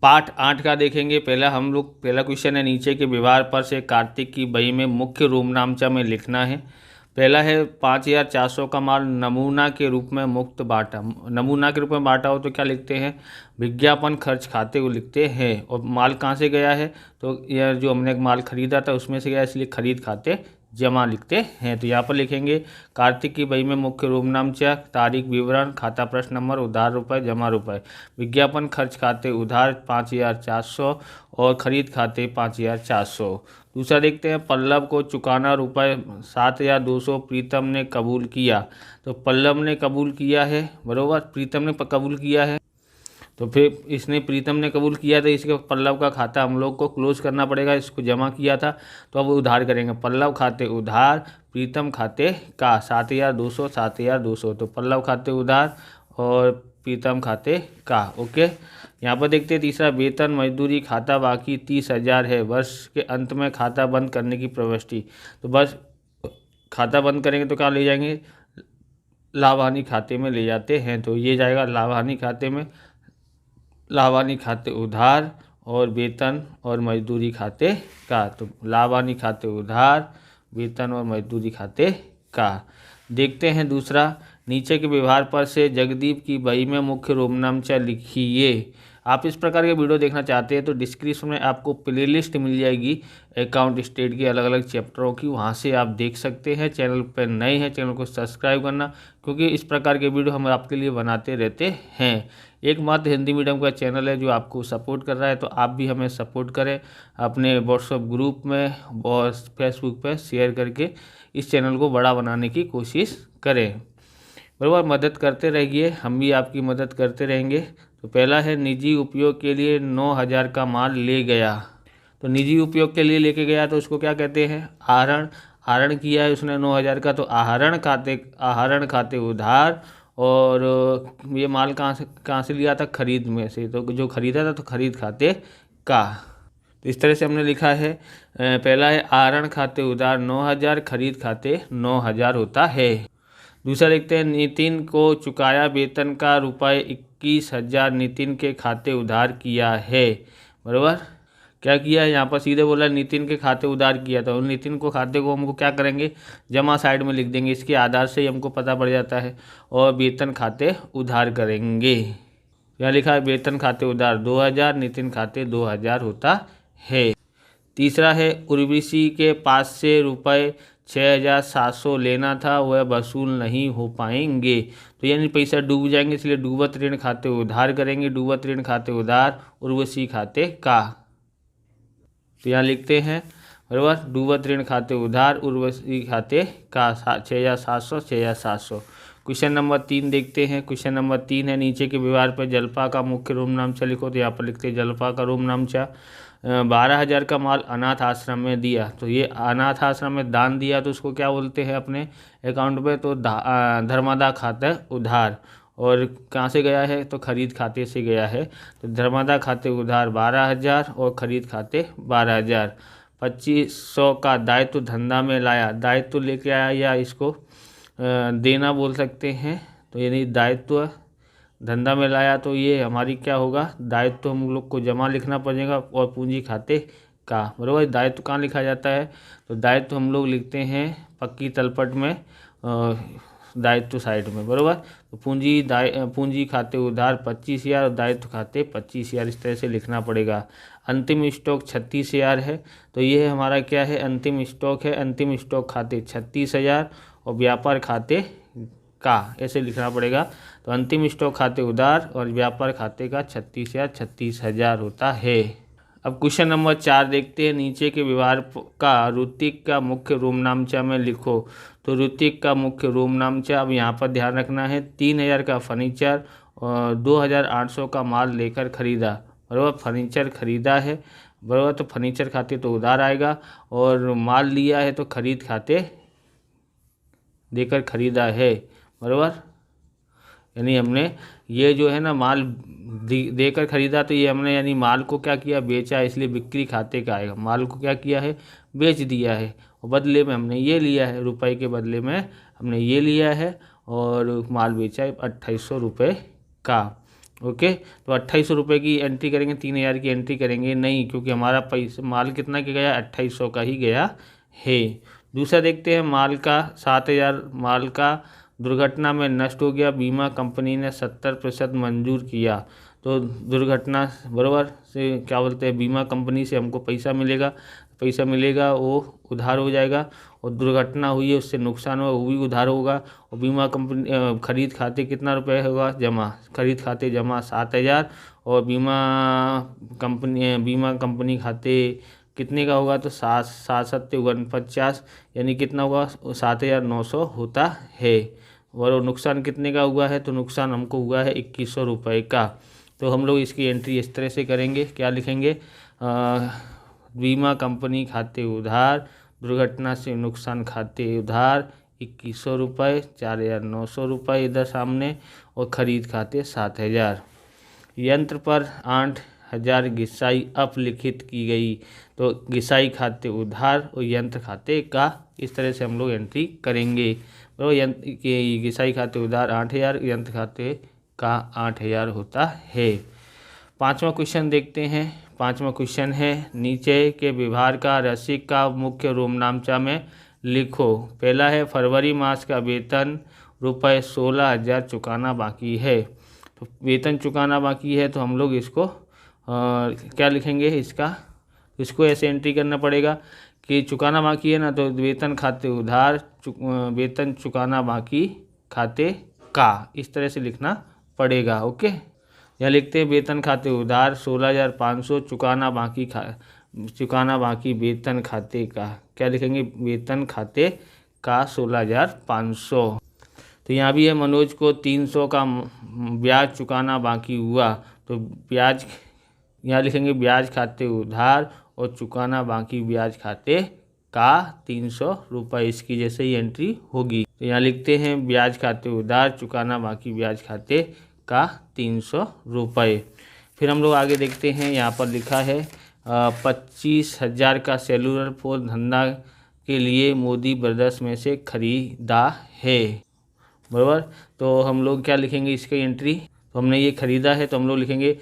पाठ 8 का देखेंगे। पहला क्वेश्चन है, नीचे के व्यवहार पर से कार्तिक की बही में मुख्य रोमनामचा में लिखना है। पहला है 5400 का माल नमूना के रूप में मुक्त बांटा। नमूना के रूप में बांटा हो तो क्या लिखते हैं, विज्ञापन खर्च खाते को लिखते हैं। और माल कहाँ से गया है, तो यह जो हमने माल खरीदा था उसमें से गया, इसलिए खरीद खाते जमा लिखते हैं। तो यहाँ पर लिखेंगे कार्तिक की बही में मुख्य रोमनामचा, तारीख, विवरण, खाता प्रश्न नंबर, उधार रुपए, जमा रुपए। विज्ञापन खर्च खाते उधार 5400 और खरीद खाते 5400। दूसरा देखते हैं, पल्लव को चुकाना रुपए 7200 प्रीतम ने कबूल किया। तो पल्लव ने कबूल किया है, बरोबर, प्रीतम ने कबूल किया है, तो फिर इसने प्रीतम ने कबूल किया था, इसके पल्लव का खाता हम लोग को क्लोज करना पड़ेगा, इसको जमा किया था तो अब उधार करेंगे। पल्लव खाते उधार, प्रीतम खाते का 7200 7200, तो पल्लव खाते उधार और प्रीतम खाते का। ओके, यहाँ पर देखते हैं तीसरा, वेतन मजदूरी खाता बाकी 30,000 है, वर्ष के अंत में खाता बंद करने की प्रविष्टि। तो बस खाता बंद करेंगे तो क्या ले जाएंगे, लाभानी खाते में ले जाते हैं, तो ये जाएगा लाभानी खाते में। लाभानी खाते उधार और वेतन और मजदूरी खाते का, तो लाभानी खाते उधार, वेतन और मजदूरी खाते का। देखते हैं दूसरा, नीचे के व्यवहार पर से जगदीप की बही में मुख्य रोमनामचा लिखिए। आप इस प्रकार के वीडियो देखना चाहते हैं तो डिस्क्रिप्शन में आपको प्लेलिस्ट मिल जाएगी अकाउंट स्टेट के अलग अलग चैप्टरों की, वहां से आप देख सकते हैं। चैनल पर नए हैं, चैनल को सब्सक्राइब करना, क्योंकि इस प्रकार के वीडियो हम आपके लिए बनाते रहते हैं। एकमात्र हिंदी मीडियम का चैनल है जो आपको सपोर्ट कर रहा है, तो आप भी हमें सपोर्ट करें, अपने व्हाट्सएप ग्रुप में और फेसबुक पर शेयर करके इस चैनल को बड़ा बनाने की कोशिश करें। बराबर, मदद करते रहिए, हम भी आपकी मदद करते रहेंगे। तो पहला है, निजी उपयोग के लिए 9000 का माल ले गया। तो निजी उपयोग के लिए लेके गया तो उसको क्या कहते हैं, आहरण। आहरण किया है उसने 9000 का, तो आहरण खाते उधार। और ये माल कहाँ से लिया था, खरीद में से, तो जो खरीदा था तो खरीद खाते का। तो इस तरह से हमने लिखा है, पहला है आहरण खाते उधार 9000, खरीद खाते 9000 होता है। दूसरा देखते हैं, नितिन को चुकाया वेतन का रुपये 21,000 नितिन के खाते उधार किया है। बराबर, क्या किया है, यहाँ पर सीधे बोला नितिन के खाते उधार किया था, और नितिन को खाते को हमको क्या करेंगे, जमा साइड में लिख देंगे, इसके आधार से ही हमको पता पड़ जाता है। और वेतन खाते उधार करेंगे, यहाँ लिखा है वेतन खाते उधार 2000, नितिन खाते 2000 होता है। तीसरा है, उर्वशी के पास से रुपये 6700 लेना था, वह वसूल नहीं हो पाएंगे। तो यानी पैसा डूब जाएंगे, इसलिए डूबत ऋण खाते उधार करेंगे। डूबत ऋण खाते उधार, उर्वशी खाते का। तो यहाँ लिखते हैं, बराबर, डूबत ऋण खाते उधार, उर्वशी खाते का 6700 6700। क्वेश्चन नंबर 3 देखते हैं। क्वेश्चन नंबर 3 है, नीचे के व्यवहार पर जलपा का मुख्य रोमनामचा लिखो। तो यहाँ पर लिखते हैं जलपा का रोमनामचा, 12,000 का माल अनाथ आश्रम में दिया। तो ये अनाथ आश्रम में दान दिया, तो उसको क्या बोलते हैं अपने अकाउंट पे, तो धर्मादा खाता उधार। और कहाँ से गया है, तो खरीद खाते से गया है। तो धर्मादा खाते उधार 12,000 और खरीद खाते 12,000। 2500 का दायित्व धंधा में लाया। दायित्व लेके आया या इसको देना बोल सकते हैं, तो यानी दायित्व धंधा में लाया, तो ये हमारी क्या होगा, दायित्व हम लोग को जमा लिखना पड़ेगा और पूंजी खाते का। बराबर, दायित्व कहाँ लिखा जाता है, तो दायित्व हम लोग लिखते हैं पक्की तलपट में, दायित्व साइड में। बराबर, तो पूंजी खाते उधार 25,000 और दायित्व खाते 25,000, इस तरह से लिखना पड़ेगा। अंतिम स्टॉक 36,000 है, तो ये हमारा क्या है, अंतिम स्टॉक है। अंतिम स्टॉक खाते 36,000 और व्यापार खाते का, ऐसे लिखना पड़ेगा। तो अंतिम स्टॉक खाते उधार और व्यापार खाते का 36,000 होता है। अब क्वेश्चन नंबर 4 देखते हैं, नीचे के व्यवहार का ऋतिक का मुख्य रोमनामचा में लिखो। तो ऋतिक का मुख्य रोमनामचा, अब यहाँ पर ध्यान रखना है, 3,000 का फर्नीचर और 2,800 का माल लेकर खरीदा। बराबर, फर्नीचर खरीदा है, बराबर, तो फर्नीचर खाते तो उधार आएगा, और माल लिया है तो खरीद खाते देकर खरीदा है। बराबर, यानी हमने ये जो है ना माल देकर खरीदा, तो ये हमने यानी माल को क्या किया, बेचा, इसलिए बिक्री खाते का आएगा। माल को क्या किया है, बेच दिया है, और बदले में हमने ये लिया है, रुपए के बदले में हमने ये लिया है और माल बेचा है 2800 रुपये का। ओके, तो 2800 रुपये की एंट्री करेंगे, 3000 की एंट्री करेंगे नहीं, क्योंकि हमारा पैसा माल कितना का गया, 2800 का ही गया है। दूसरा देखते हैं माल का, 7000 माल का दुर्घटना में नष्ट हो गया, बीमा कंपनी ने 70% मंजूर किया। तो दुर्घटना बराबर से क्या बोलते हैं, बीमा कंपनी से हमको पैसा मिलेगा वो उधार हो जाएगा, और दुर्घटना हुई है उससे नुकसान हुआ वो भी उधार होगा। और बीमा कंपनी खरीद खाते कितना रुपए होगा जमा, खरीद खाते जमा 7000, और बीमा कंपनी खाते कितने का होगा, तो 7 7 49, यानी कितना होगा, 7900 होता है। और नुकसान कितने का हुआ है, तो नुकसान हमको हुआ है 2100 रुपये का। तो हम लोग इसकी एंट्री इस तरह से करेंगे, क्या लिखेंगे, बीमा कंपनी खाते उधार, दुर्घटना से नुकसान खाते उधार 2100 रुपये, 4900 रुपये इधर सामने, और ख़रीद खाते 7000। यंत्र पर 8000 घिसाई अपलिखित की गई, तो घिसाई खाते उधार और यंत्र खाते का, इस तरह से हम लोग एंट्री करेंगे। तो यंत्र के घिसाई खाते उधार 8000, यंत्र खाते का 8000 होता है। पांचवा क्वेश्चन देखते हैं। पांचवा क्वेश्चन है, नीचे के विभाग का रसीद का मुख्य रोमनामचा में लिखो। पहला है फरवरी मास का वेतन रुपये 16,000 चुकाना बाकी है। तो वेतन चुकाना बाकी है, तो हम लोग इसको क्या लिखेंगे, इसको ऐसे एंट्री करना पड़ेगा कि चुकाना बाकी है ना, तो वेतन खाते उधार वेतन चुकाना बाकी खाते का, इस तरह से लिखना पड़ेगा। ओके, यहाँ लिखते हैं वेतन खाते उधार 16,500 चुकाना बाकी वेतन खाते का, क्या लिखेंगे, वेतन खाते का 16,500। तो यहाँ भी है मनोज को 300 का ब्याज चुकाना बाकी हुआ, तो ब्याज यहाँ लिखेंगे ब्याज खाते उधार और चुकाना बाकी ब्याज खाते का 300 रुपये, इसकी जैसे ही एंट्री होगी। तो यहाँ लिखते हैं ब्याज खाते उधार चुकाना बाकी ब्याज खाते का 300 रुपये। फिर हम लोग आगे देखते हैं, यहाँ पर लिखा है 25,000 का सेलुलर फोन धंधा के लिए मोदी ब्रदर्स में से खरीदा है, बराबर। तो हम लोग क्या लिखेंगे इसकी एंट्री, तो हमने ये ख़रीदा है, तो हम लोग लिखेंगे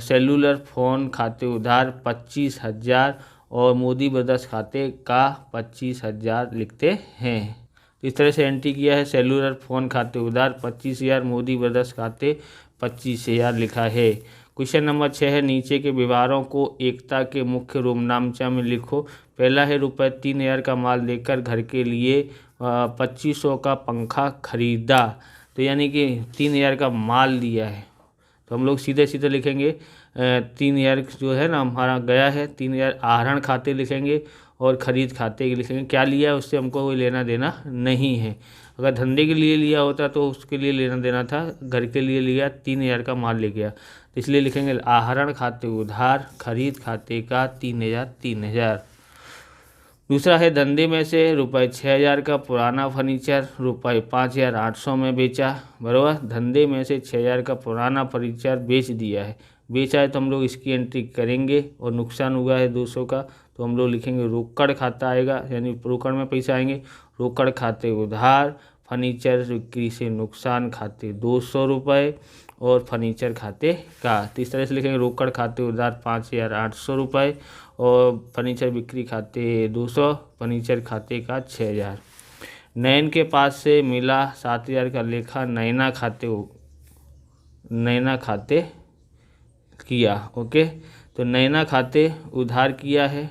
सेलुलर फ़ोन खाते उधार 25,000 और मोदी ब्रदर्स खाते का 25,000 लिखते हैं। तो इस तरह से एंट्री किया है, सेलुलर फ़ोन खाते उधार 25,000, मोदी ब्रदर्स खाते 25,000 लिखा है। क्वेश्चन नंबर 6 है, नीचे के विवरणों को एकता के मुख्य रोमनामचा में लिखो। पहला है रुपये 3,000 का माल देकर घर के लिए 2500 का पंखा खरीदा, तो यानी कि 3,000 का माल दिया है, तो हम लोग सीधे सीधे लिखेंगे 3,000 जो है ना हमारा गया है, 3,000 आहरण खाते लिखेंगे और ख़रीद खाते लिखेंगे। क्या लिया है उससे हमको कोई लेना देना नहीं है। अगर धंधे के लिए लिया होता तो उसके लिए लेना देना था, घर के लिए लिया 3,000 का माल ले गया, तो इसलिए लिखेंगे आहरण खाते उधार, खरीद खाते का 3,000। दूसरा है धंधे में से रुपये 6,000 का पुराना फर्नीचर रुपये 5,800 में बेचा, बराबर। धंधे में से 6,000 का पुराना फर्नीचर बेच दिया है, बेचा है, तो हम लोग इसकी एंट्री करेंगे। और नुकसान हुआ है 200 का, तो हम लोग लिखेंगे रोकड़ खाता आएगा, यानी रोकड़ में पैसा आएंगे। रोकड़ खाते उधार, फर्नीचर बिक्री से नुकसान खाते 200 रुपये और फर्नीचर खाते का, तो इस तरह से लिखेंगे रोकड़ खाते उधार 5,800 रुपये और फर्नीचर बिक्री खाते 200, फर्नीचर खाते का 6,000। नयन के पास से मिला 7,000 का लेखा नैना खाते किया। ओके, तो नैना खाते उधार किया है,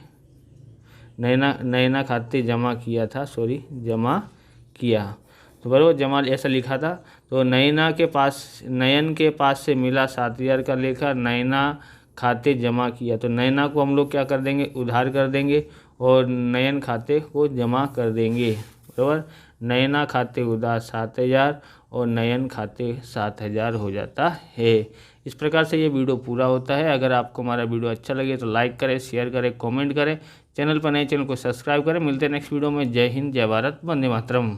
नैना खाते जमा किया था, जमा किया, तो बराबर जमा ऐसा लिखा था। तो नयन के पास से मिला 7,000 का लेखा नैना खाते जमा किया, तो नैना को हम लोग क्या कर देंगे, उधार कर देंगे और नयन खाते को जमा कर देंगे, बराबर। नैना खाते उधार 7,000 और नयन खाते 7,000 हो जाता है। इस प्रकार से ये वीडियो पूरा होता है। अगर आपको हमारा वीडियो अच्छा लगे तो लाइक करें, शेयर करें, कमेंट करें। चैनल पर नए चैनल को सब्सक्राइब करें। मिलते हैं नेक्स्ट वीडियो में। जय हिंद, जय भारत, वंदे मातरम।